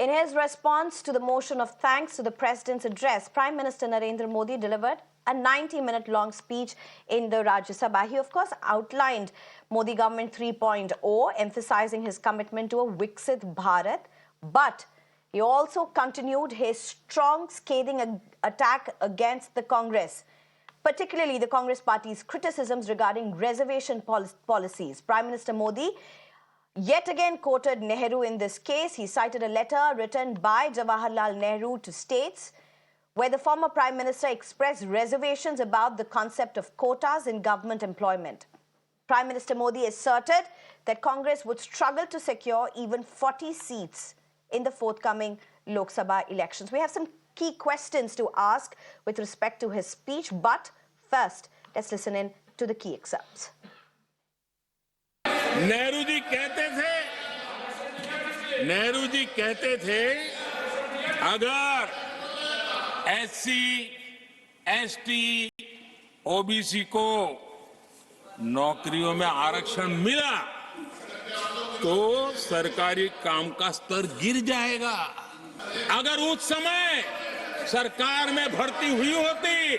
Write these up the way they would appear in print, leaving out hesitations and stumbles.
In his response to the motion of thanks to the President's address, Prime Minister Narendra Modi delivered a 90-minute-long speech in the Rajya Sabha. He, of course, outlined Modi government 3.0, emphasizing his commitment to a Viksit Bharat, but he also continued his strong scathing attack against the Congress, particularly the Congress party's criticisms regarding reservation policies. Prime Minister Modi yet again quoted Nehru in this case. He cited a letter written by Jawaharlal Nehru to states where the former Prime Minister expressed reservations about the concept of quotas in government employment. Prime Minister Modi asserted that Congress would struggle to secure even 40 seats in the forthcoming Lok Sabha elections. We have some key questions to ask with respect to his speech, but first, let's listen in to the key excerpts. Nehru ji कहते थे अगर SC, ST, OBC को नौकरियों में आरक्षण मिला तो सरकारी काम का स्तर गिर जाएगा। अगर उस समय सरकार में भर्ती हुई होती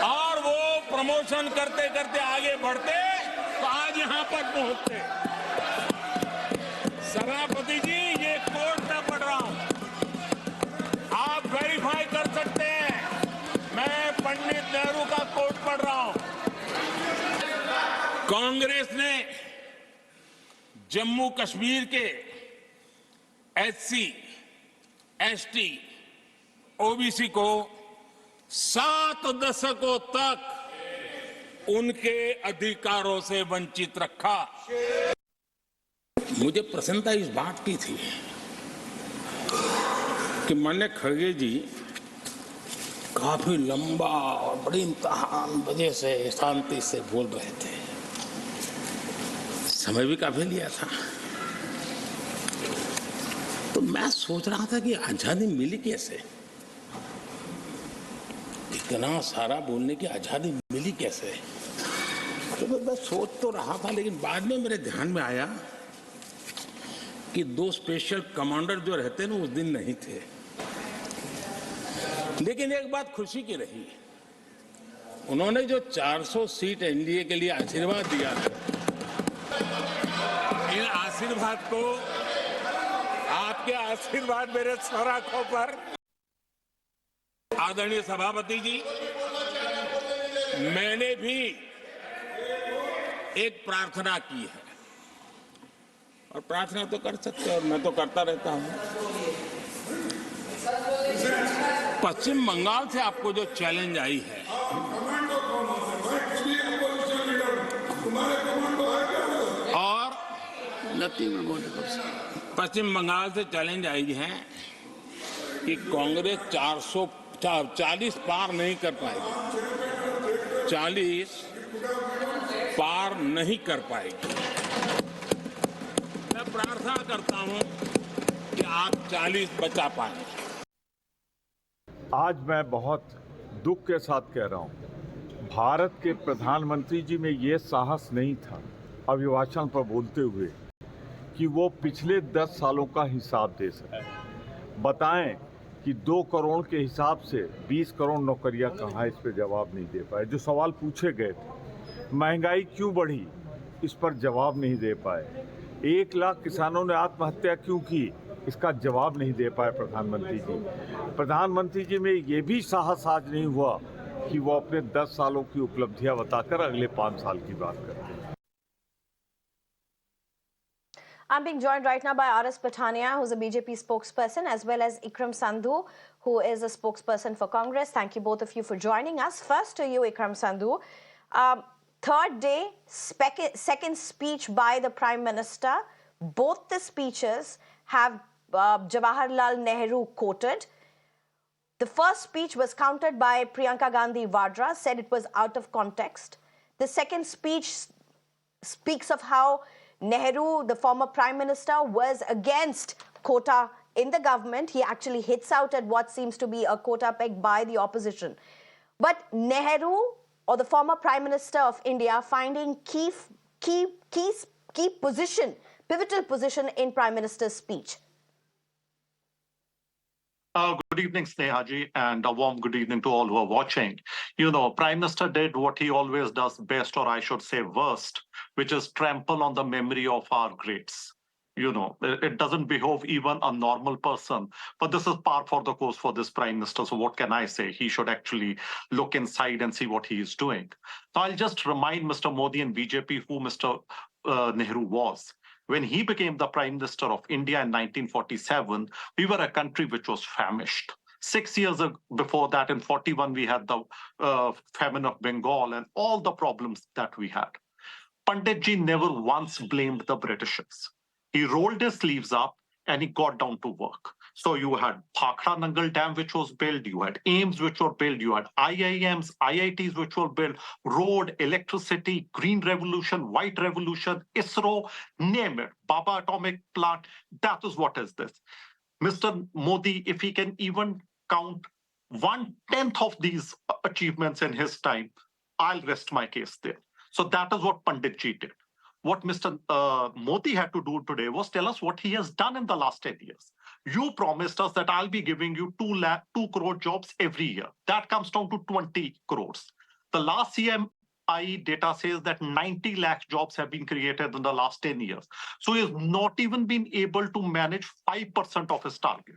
और वो प्रमोशन करते करते आगे बढ़ते तो आज यहां पर पहुंचते। सभापति जी, ये कोर्ट में पढ़ रहा हूं, आप वेरीफाई कर सकते हैं। मैं पंडित नेहरू का कोर्ट पढ़ रहा हूं। कांग्रेस ने जम्मू कश्मीर के एससी, एसटी, ओबीसी को 7 दशकों तक उनके अधिकारों से वंचित रखा। मुझे प्रसन्नता इस बात की थी कि माननीय खड़गे जी काफी लंबा और बड़ी इम्तिहान वजह से शांति से बोल रहे थे। समय भी काफी लिया था। तो मैं सोच रहा था कि आजादी मिली कैसे, इतना सारा बोलने की आजादी मिली कैसे। तो मैं सोच तो रहा था, लेकिन बाद में मेरे ध्यान में आया कि 2 स्पेशल कमांडर जो रहते ना उस दिन नहीं थे। लेकिन एक बात खुशी की रही, उन्होंने जो 400 सीट एनडीए के लिए आशीर्वाद दिया, इन आशीर्वाद को, आपके आशीर्वाद मेरे सर आंखों पर। आदरणीय सभापति जी, मैंने भी एक प्रार्थना की है, और प्रार्थना तो कर सकते हैं और मैं तो करता रहता हूं। पश्चिम बंगाल से आपको जो चैलेंज आई है, और पश्चिम बंगाल से चैलेंज आई है कि कांग्रेस 440 पार नहीं कर पाएगी, 40 पार नहीं कर पाएगी। मैं प्रार्थना करता हूं कि आप 40 बचा पाए। आज मैं बहुत दुख के साथ कह रहा हूं, भारत के प्रधानमंत्री जी में ये साहस नहीं था अभिभाषण पर बोलते हुए कि वो पिछले 10 सालों का हिसाब दे सके, बताएं कि 2 करोड़ के हिसाब से 20 करोड़ नौकरियां कहाँ, इस पर जवाब नहीं दे पाए। जो सवाल पूछे गए थे, महंगाई क्यों बढ़ी, इस पर जवाब नहीं दे पाए। 1 लाख किसानों ने आत्महत्या क्यों की, इसका जवाब नहीं दे पाए प्रधानमंत्री जी। प्रधानमंत्री जी में ये भी साहस आज नहीं हुआ कि वो अपने 10 सालों की उपलब्धियां बताकर अगले 5 साल की बात करते हैं। I'm being joined right now by R.S. Patania, who's a BJP spokesperson, as well as Ikram Sandhu, who is a spokesperson for Congress. Thank you both of you for joining us. First to you, Ikram Sandhu. Third day, second speech by the Prime Minister. Both the speeches have Jawaharlal Nehru quoted. The first speech was countered by Priyanka Gandhi Vadra, said it was out of context. The second speech speaks of how Nehru, the former Prime Minister, was against quota in the government. He actually hits out at what seems to be a quota peg by the opposition. But Nehru, or the former Prime Minister of India, finding key position, pivotal position in Prime Minister's speech. Good evening, Sneha ji, and a warm good evening to all who are watching. Prime Minister did what he always does best, or I should say worst, which is trample on the memory of our greats. It doesn't behove even a normal person, but this is par for the course for this Prime Minister. So what can I say? He should actually look inside and see what he is doing. Now, I'll just remind Mr. Modi and BJP who Mr. Nehru was. When he became the Prime Minister of India in 1947, we were a country which was famished. 6 years before that, in 41, we had the famine of Bengal and all the problems that we had. Panditji never once blamed the Britishers. He rolled his sleeves up and he got down to work. So you had Bhakra Nangal Dam, which was built, you had AIMS, which were built, you had IIMs, IITs, which were built, road, electricity, green revolution, white revolution, ISRO, name it, Baba Atomic Plant. That is what is this. Mr. Modi, if he can even count 1/10 of these achievements in his time, I'll rest my case there. So that is what Panditji did. What Mr. Modi had to do today was tell us what he has done in the last 10 years. You promised us that I'll be giving you 2 crore jobs every year. That comes down to 20 crores. The last CMI data says that 90 lakh jobs have been created in the last 10 years. So he has not even been able to manage 5% of his target.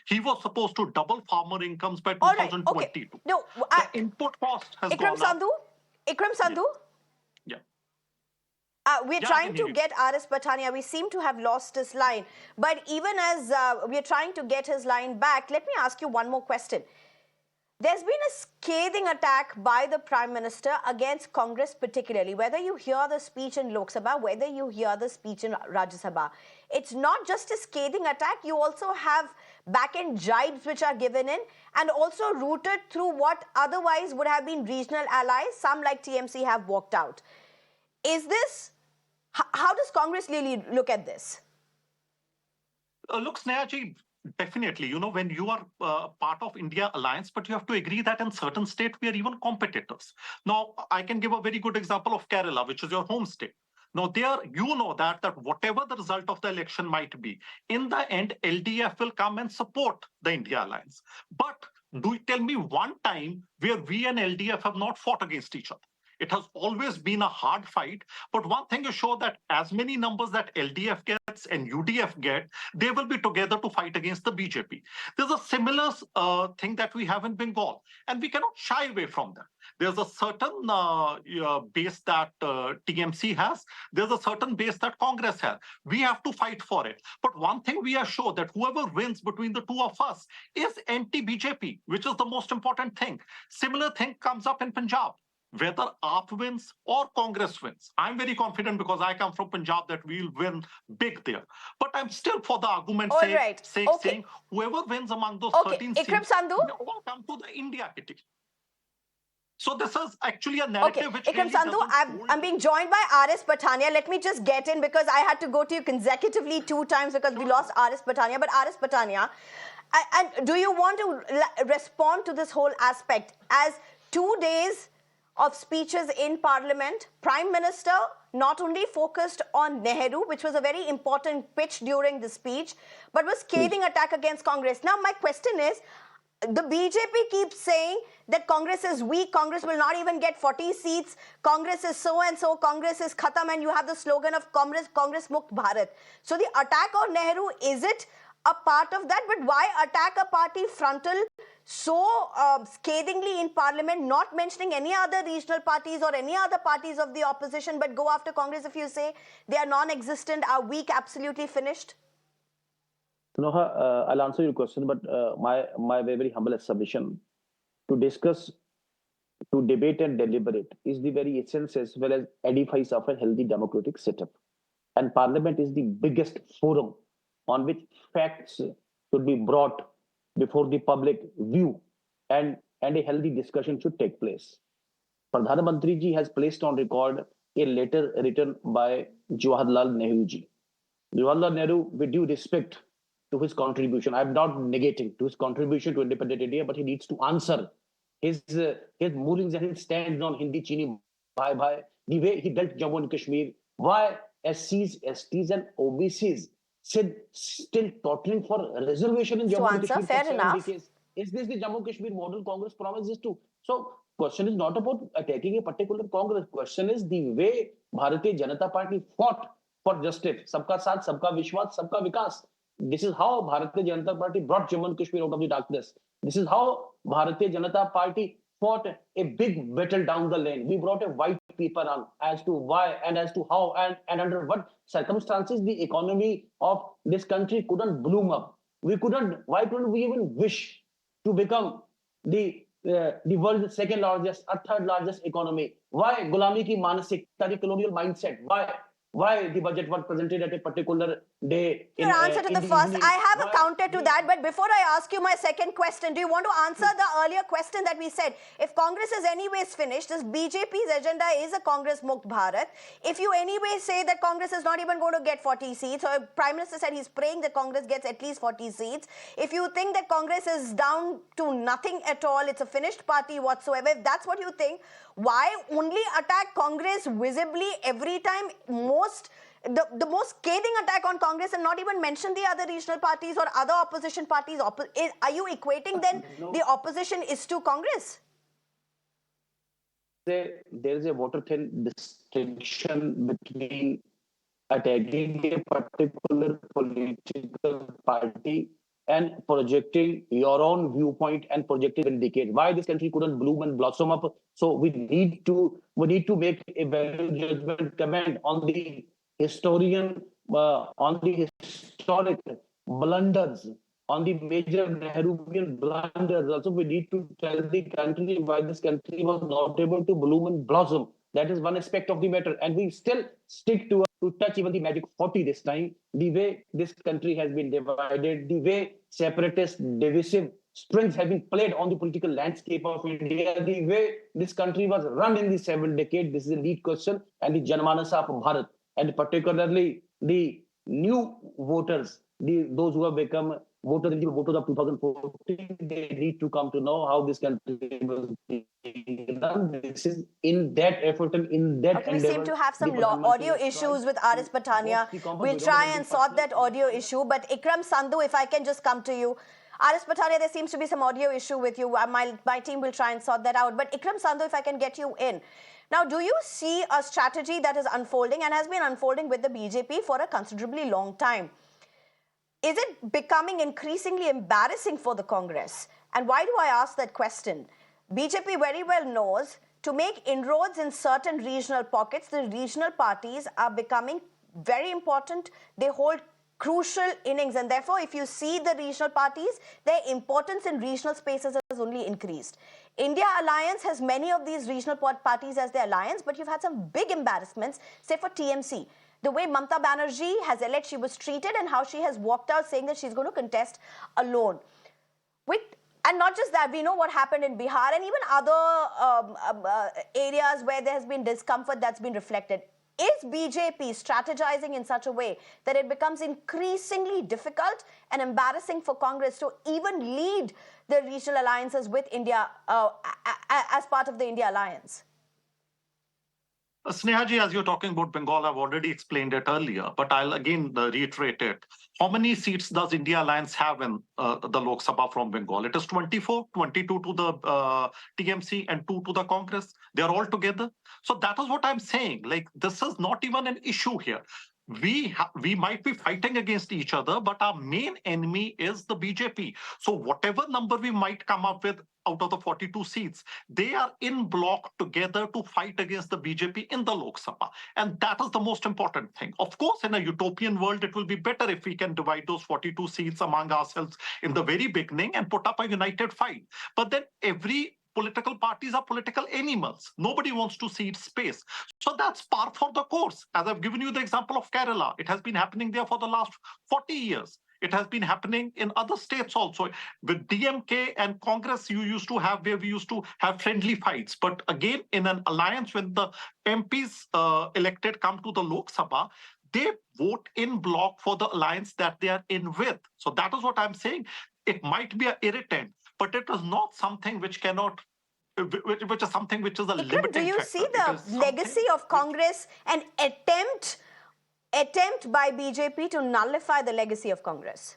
He was supposed to double farmer incomes by 2022. Right, okay. No, the input cost has gone up. Ikram Sandhu? Yeah. We're trying to get R.S. Patania. We seem to have lost his line. But even as we're trying to get his line back, let me ask you one more question. There's been a scathing attack by the Prime Minister against Congress particularly, whether you hear the speech in Lok Sabha, whether you hear the speech in Rajya Sabha. It's not just a scathing attack, you also have back-end jibes which are given in and also routed through what otherwise would have been regional allies. Some like TMC have walked out. Is this, how does Congress really look at this? Look, Sneha ji, definitely, when you are part of India alliance, but you have to agree that in certain states, we are even competitors. Now, I can give a very good example of Kerala, which is your home state. Now, there, you know that whatever the result of the election might be, in the end, LDF will come and support the India alliance. But do you tell me one time where we and LDF have not fought against each other? It has always been a hard fight. But one thing is sure that as many numbers that LDF gets and UDF get, they will be together to fight against the BJP. There's a similar thing that we have in Bengal, and we cannot shy away from that. There's a certain base that TMC has. There's a certain base that Congress has. We have to fight for it. But one thing we are sure that whoever wins between the two of us is anti-BJP, which is the most important thing. Similar thing comes up in Punjab. Whether AAP wins or Congress wins, I'm very confident because I come from Punjab that we'll win big there. But I'm still for the argument's sake saying whoever wins among those 13 seats, Ikram Sandhu, all come to the India kitty. So this is actually a narrative which Ikram Sandhu, I'm being joined by R.S. Patania. Let me just get in because I had to go to you consecutively 2 times because we lost R.S. Patania. But R.S. Patania, and do you want to respond to this whole aspect as 2 days of speeches in Parliament, Prime Minister not only focused on Nehru, which was a very important pitch during the speech, but was scathing attack against Congress. Now, my question is, the BJP keeps saying that Congress is weak, Congress will not even get 40 seats, Congress is so-and-so, Congress is khatam, and you have the slogan of Congress Mukt Bharat. So the attack on Nehru, is it a part of that? But why attack a party frontal so scathingly in Parliament, not mentioning any other regional parties or any other parties of the opposition, but go after Congress if you say they are non-existent, are weak, absolutely finished? Sneha, I'll answer your question, but my very humble submission to discuss, to debate and deliberate is the very essence as well as edifice of a healthy democratic setup. And Parliament is the biggest forum on which facts should be brought before the public view and a healthy discussion should take place. Pradhan Mantri ji has placed on record a letter written by Jawaharlal Nehru ji. Jawaharlal Nehru, with due respect to his contribution, I'm not negating to his contribution to independent India, but he needs to answer his rulings and his stands on Hindi, Chini, Bhai, the way he dealt Jammu and Kashmir, why SCs, STs and OBCs still tottering for reservation in To Jammu and answer, Kashmir fair for 7 enough. decades. Is this the Jammu Kashmir model Congress promises to? So question is not about attacking a particular Congress. Question is the way Bharatiya Janata Party fought for justice. Sabka Saath, Sabka Vishwas, Sabka Vikas. This is how Bharatiya Janata Party brought Jammu and Kashmir out of the darkness. This is how Bharatiya Janata Party fought a big battle down the lane. We brought a white paper on as to why and as to how and under what circumstances the economy of this country couldn't bloom up. Why couldn't we even wish to become the world's second largest or third largest economy? Why Gulami ki manasikta, the colonial mindset? Why the budget was presented at a particular day Your answer to in the the first, evening? I have a Why counter to that, but before I ask you my second question, do you want to answer the earlier question that we said? If Congress is anyways finished, this BJP's agenda is a Congress Mukt Bharat. If you anyway say that Congress is not even going to get 40 seats, or Prime Minister said he's praying that Congress gets at least 40 seats, if you think that Congress is down to nothing at all, it's a finished party whatsoever, if that's what you think, why only attack Congress visibly every time? The most scathing attack on Congress and not even mention the other regional parties or other opposition parties. Are you equating then the opposition is to Congress? There is a water thin distinction between attacking a particular political party and projecting your own viewpoint and projecting indicate why this country couldn't bloom and blossom up. So we need to make a value judgment comment on the historic blunders, on the major Nehruvian blunders. Also, we need to tell the country why this country was not able to bloom and blossom. That is one aspect of the matter, and we still stick to touch even the magic 40 this time. The way this country has been divided, the way separatist, divisive strings have been played on the political landscape of India, the way this country was run in the 7 decades. This is a lead question, and the Janmanasa of Bharat, and particularly the new voters, those who have become voters in the voters of 2014, they need to come to know how this country was being done. This is in that effort and in that Okay, we seem to have some audio issues with Aris Patania. We'll try and sort that audio issue. But Ikram Sandhu, if I can just come to you. Aris Patania, there seems to be some audio issue with you. My team will try and sort that out. But Ikram Sandhu, if I can get you in. Now, do you see a strategy that is unfolding and has been unfolding with the BJP for a considerably long time? Is it becoming increasingly embarrassing for the Congress? And why do I ask that question? BJP very well knows to make inroads in certain regional pockets, the regional parties are becoming very important. They hold crucial innings, and therefore, if you see the regional parties, their importance in regional spaces has only increased. India Alliance has many of these regional parties as their alliance, but you've had some big embarrassments, say for TMC. The way Mamata Banerjee has alleged she was treated and how she has walked out saying that she's going to contest alone. And not just that, we know what happened in Bihar and even other areas where there has been discomfort that's been reflected. Is BJP strategizing in such a way that it becomes increasingly difficult and embarrassing for Congress to even lead the regional alliances with India as part of the India Alliance? Snehaji, as you're talking about Bengal, I've already explained it earlier, but I'll again reiterate it. How many seats does India Alliance have in the Lok Sabha from Bengal? It is 24, 22 to the TMC and 2 to the Congress. They're all together. So that is what I'm saying. Like, this is not even an issue here. We might be fighting against each other, but our main enemy is the BJP. So whatever number we might come up with out of the 42 seats, they are in block together to fight against the BJP in the Lok Sabha. And that is the most important thing. Of course, in a utopian world, it will be better if we can divide those 42 seats among ourselves in the very beginning and put up a united fight. But then every political parties are political animals. Nobody wants to cede space. So that's par for the course. As I've given you the example of Kerala, it has been happening there for the last 40 years. It has been happening in other states also. With DMK and Congress, we used to have friendly fights. But again, in an alliance, when the MPs elected come to the Lok Sabha, they vote in bloc for the alliance that they are in with. So that is what I'm saying. It might be an irritant, but it is not something which which is something which is a limiting do you factor. see the legacy of Congress, an attempt attempt by BJP to nullify the legacy of Congress?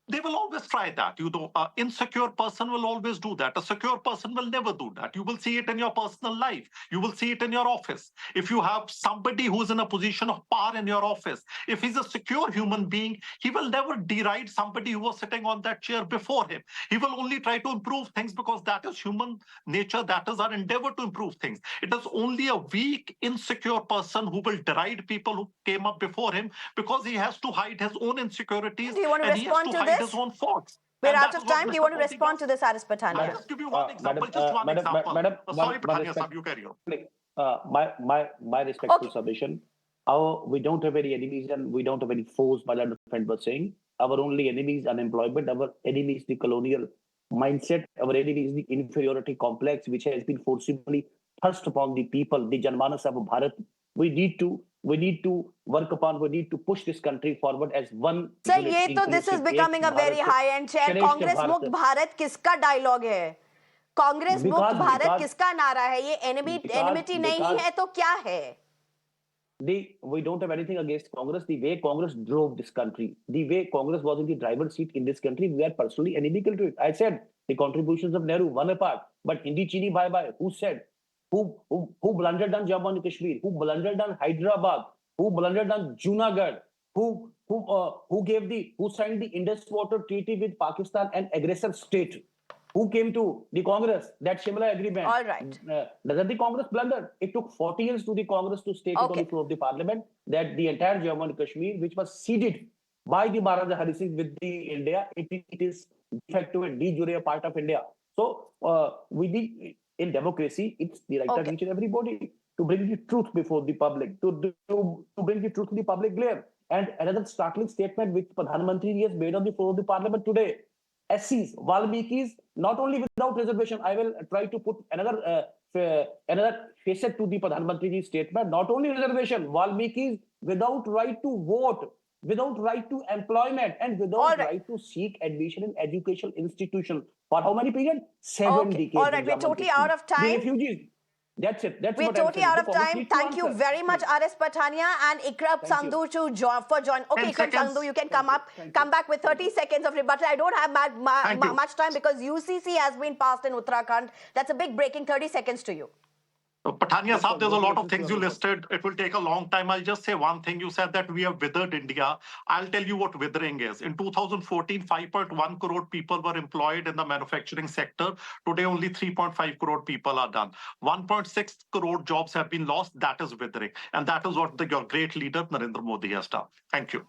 They will always try that. An insecure person will always do that. A secure person will never do that. You will see it in your personal life. You will see it in your office. If you have somebody who is in a position of power in your office, if he's a secure human being, he will never deride somebody who was sitting on that chair before him. He will only try to improve things because that is human nature. That is our endeavor to improve things. It is only a weak, insecure person who will deride people who came up before him because he has to hide his own insecurities. Do you want to and he has respond to to hide this? his own faults. We're And out that is of what time. Do you Mr. want to Modi respond does. to this, Aris I'll Patania? just give you one example. Just one example. Sorry, Patania Sahab, you carry on. My respectful submission. We don't have any enemies and we don't have any foes, my learned friend was saying. Our only enemy is unemployment. Our enemy is the colonial mindset. Our enemy is the inferiority complex, which has been forcibly thrust upon the people, the Janmanas of Bharat. We need to work upon, we need to push this country forward as one. Sir, this is becoming a very high-end chair. Congress Mukt Bharat किसका dialogue है? कांग्रेस मुक्त भारत किसका नारा है? ये enmity नहीं है तो क्या है? We don't have anything against Congress. The way Congress drove this country, the way Congress was in the driver's seat in this country, we are personally inimical to it. I said the contributions of Nehru, one apart, but Hindi Chini bye bye. Who said? Who blundered on Jammu and Kashmir? Who blundered on Hyderabad? Who blundered on Junagadh? Who signed the Indus Water Treaty with Pakistan, an aggressor state? Who came to the Congress? That Shimla agreement. All right. Doesn't the Congress blunder? It took 40 years to the Congress to state it on the floor of the parliament that the entire Jammu and Kashmir, which was ceded by the Maharaja Hari Singh with the India, it is de facto and de jure a part of India. So we need, in democracy, it's the right of each and everybody to bring the truth before the public, to bring the truth to the public glare. And another startling statement which Pradhan Mantri has made on the floor of the parliament today. SCs, Valmikis, not only without reservation, I will try to put another facet to the Pradhan Mantri's statement, not only reservation, Valmikis without right to vote, without right to employment, and without right to seek admission in educational institution. For how many period? 7 decades. All right, we're totally out of time. The refugees. That's it. That's We're what totally out of time. Thank you very much, Please. Aris Patania and Ikram Sandhu for joining. Okay, Ikram Sandhu, you can come back with 30 seconds of rebuttal. I don't have much time because UCC has been passed in Uttarakhand. That's a big breaking. 30 seconds to you. Patania Sahab, there's a lot of things you listed. It will take a long time. I'll just say one thing. You said that we have withered India. I'll tell you what withering is. In 2014, 5.1 crore people were employed in the manufacturing sector. Today, only 3.5 crore people are done. 1.6 crore jobs have been lost. That is withering. And that is what your great leader, Narendra Modi, has done. Thank you.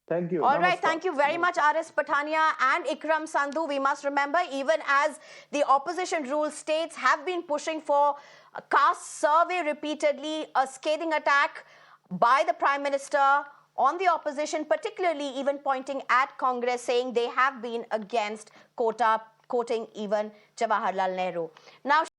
Thank you. All right, thank you very much, Aris Patania and Ikram Sandhu. We must remember, even as the opposition rule, states have been pushing for a caste survey repeatedly, a scathing attack by the Prime Minister on the opposition, particularly even pointing at Congress, saying they have been against quota, quoting even Jawaharlal Nehru. Now,